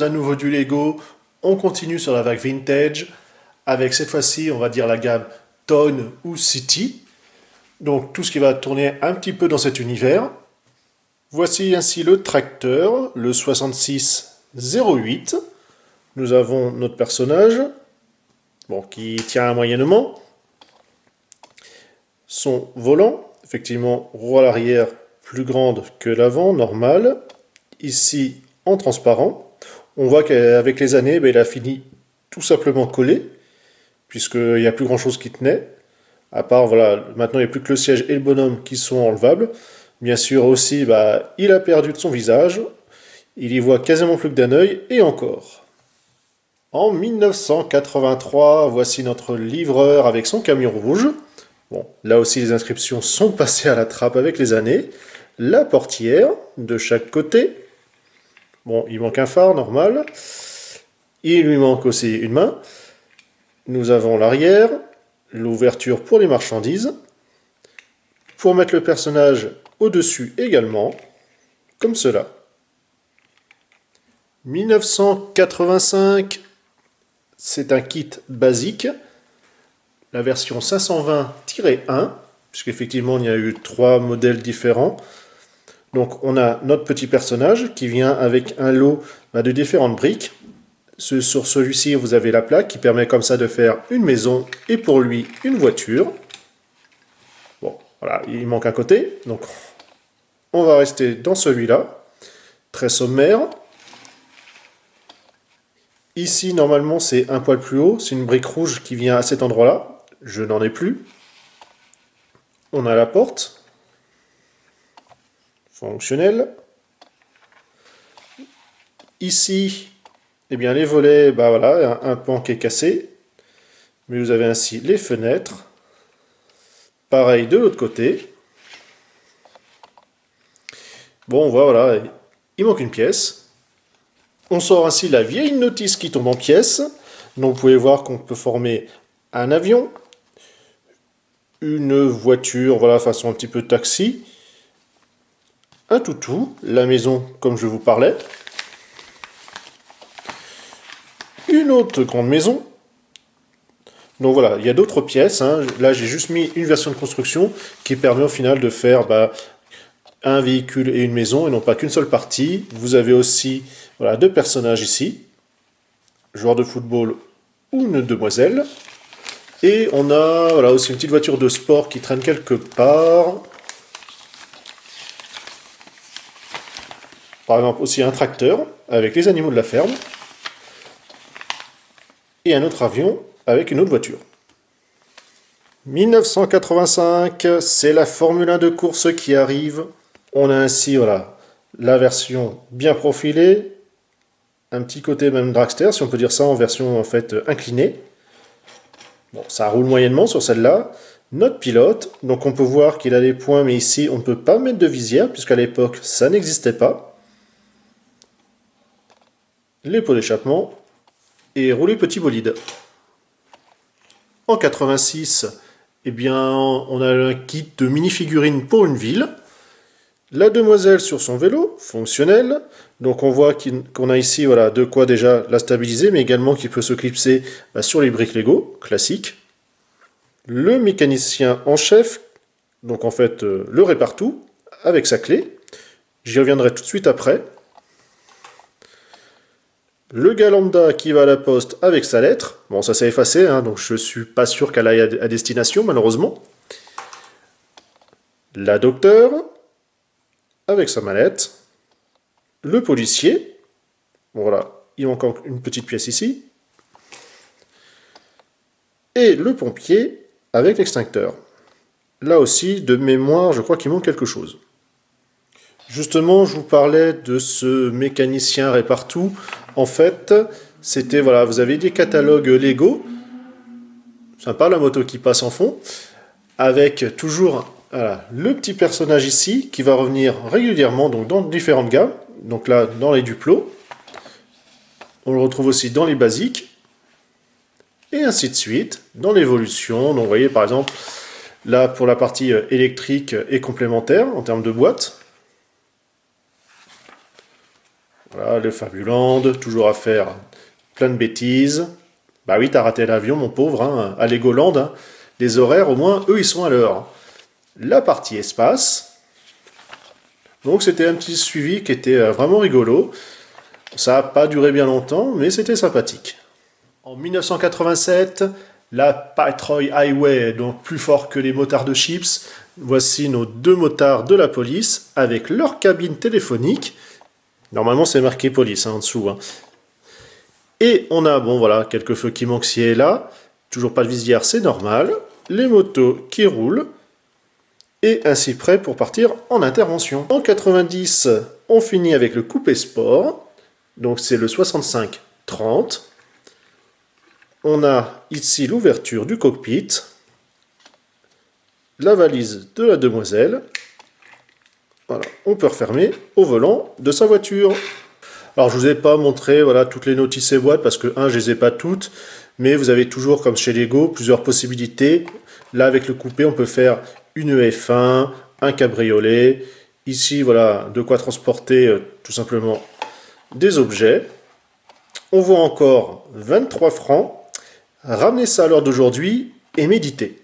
À nouveau du Lego, on continue sur la vague vintage avec cette fois-ci, on va dire la gamme Town ou City. Donc tout ce qui va tourner un petit peu dans cet univers. Voici ainsi le tracteur, le 6608. Nous avons notre personnage, bon, qui tient moyennement. Son volant, effectivement, roue à l'arrière plus grande que l'avant, normal. Ici, en transparent. On voit qu'avec les années, il a fini tout simplement collé, puisqu'il n'y a plus grand chose qui tenait. À part, voilà, maintenant il n'y a plus que le siège et le bonhomme qui sont enlevables. Bien sûr aussi, il a perdu de son visage. Il y voit quasiment plus que d'un œil, et encore. En 1983, voici notre livreur avec son camion rouge. Bon, là aussi les inscriptions sont passées à la trappe avec les années. La portière de chaque côté. Bon, il manque un phare, normal. Il lui manque aussi une main. Nous avons l'arrière, l'ouverture pour les marchandises. Pour mettre le personnage au-dessus également, comme cela. 1985, c'est un kit basique. La version 520-1, puisqu'effectivement il y a eu 3 modèles différents. Donc on a notre petit personnage qui vient avec un lot de différentes briques. Sur celui-ci, vous avez la plaque qui permet comme ça de faire une maison et pour lui une voiture. Bon, voilà, il manque un côté. Donc on va rester dans celui-là. Très sommaire. Ici, normalement, c'est un poil plus haut. C'est une brique rouge qui vient à cet endroit-là. Je n'en ai plus. On a la porte. Fonctionnel. Ici, eh bien, les volets, voilà, un pan qui est cassé. Mais vous avez ainsi les fenêtres. Pareil de l'autre côté. Bon, voilà, il manque une pièce. On sort ainsi la vieille notice qui tombe en pièces. Donc vous pouvez voir qu'on peut former un avion, une voiture, voilà, façon un petit peu taxi, un toutou, la maison comme je vous parlais, une autre grande maison. Donc voilà, il y a d'autres pièces, hein. Là j'ai juste mis une version de construction qui permet au final de faire un véhicule et une maison et non pas qu'une seule partie. Vous avez aussi, voilà, 2 personnages ici, joueur de football ou une demoiselle. Et on a, voilà, aussi une petite voiture de sport qui traîne quelque part. Par exemple, aussi un tracteur avec les animaux de la ferme. Et un autre avion avec une autre voiture. 1985, c'est la Formule 1 de course qui arrive. On a ainsi, voilà, la version bien profilée. Un petit côté même dragster, si on peut dire ça, en version en fait inclinée. Bon, ça roule moyennement sur celle-là. Notre pilote, donc on peut voir qu'il a des points, mais ici on ne peut pas mettre de visière, puisqu'à l'époque ça n'existait pas. Les pots d'échappement et rouler petit bolide. En 86, eh bien, on a un kit de mini-figurines pour une ville. La demoiselle sur son vélo, fonctionnel. Donc on voit qu'on a ici, voilà, de quoi déjà la stabiliser, mais également qu'il peut se clipser sur les briques Lego, classique. Le mécanicien en chef, donc en fait le répare-tout, avec sa clé. J'y reviendrai tout de suite après. Le gars lambda qui va à la poste avec sa lettre. Bon, ça s'est effacé, hein, donc je suis pas sûr qu'elle aille à destination, malheureusement. La docteure, avec sa mallette. Le policier. Bon, voilà, il manque encore une petite pièce ici. Et le pompier avec l'extincteur. Là aussi, de mémoire, je crois qu'il manque quelque chose. Justement, je vous parlais de ce mécanicien répare-tout. En fait, c'était, voilà, vous avez des catalogues Lego. Sympa, la moto qui passe en fond. Avec toujours, voilà, le petit personnage ici, qui va revenir régulièrement donc dans différentes gammes. Donc là, dans les duplos. On le retrouve aussi dans les basiques. Et ainsi de suite, dans l'évolution. Donc vous voyez, par exemple, là, pour la partie électrique et complémentaire, en termes de boîte. Voilà, le Fabuland, toujours à faire plein de bêtises. Bah oui, t'as raté l'avion, mon pauvre, hein, à Legoland. Hein. Les horaires, au moins, eux, ils sont à l'heure. La partie espace. Donc c'était un petit suivi qui était vraiment rigolo. Ça n'a pas duré bien longtemps, mais c'était sympathique. En 1987, la Patrol Highway, donc plus fort que les motards de Chips. Voici nos deux motards de la police avec leur cabine téléphonique. Normalement, c'est marqué police hein, en dessous. Hein. Et on a, bon voilà, quelques feux qui manquent ci et là. Toujours pas de visière, c'est normal. Les motos qui roulent. Et ainsi prêt pour partir en intervention. En 90, on finit avec le coupé sport. Donc c'est le 65-30. On a ici l'ouverture du cockpit. La valise de la demoiselle. Voilà, on peut refermer au volant de sa voiture. Alors je ne vous ai pas montré voilà, toutes les notices et boîtes parce que je ne les ai pas toutes, mais vous avez toujours comme chez Lego plusieurs possibilités. Là avec le coupé on peut faire une F1, un cabriolet. Ici voilà de quoi transporter tout simplement des objets. On voit encore 23 francs. Ramenez ça à l'heure d'aujourd'hui et méditez.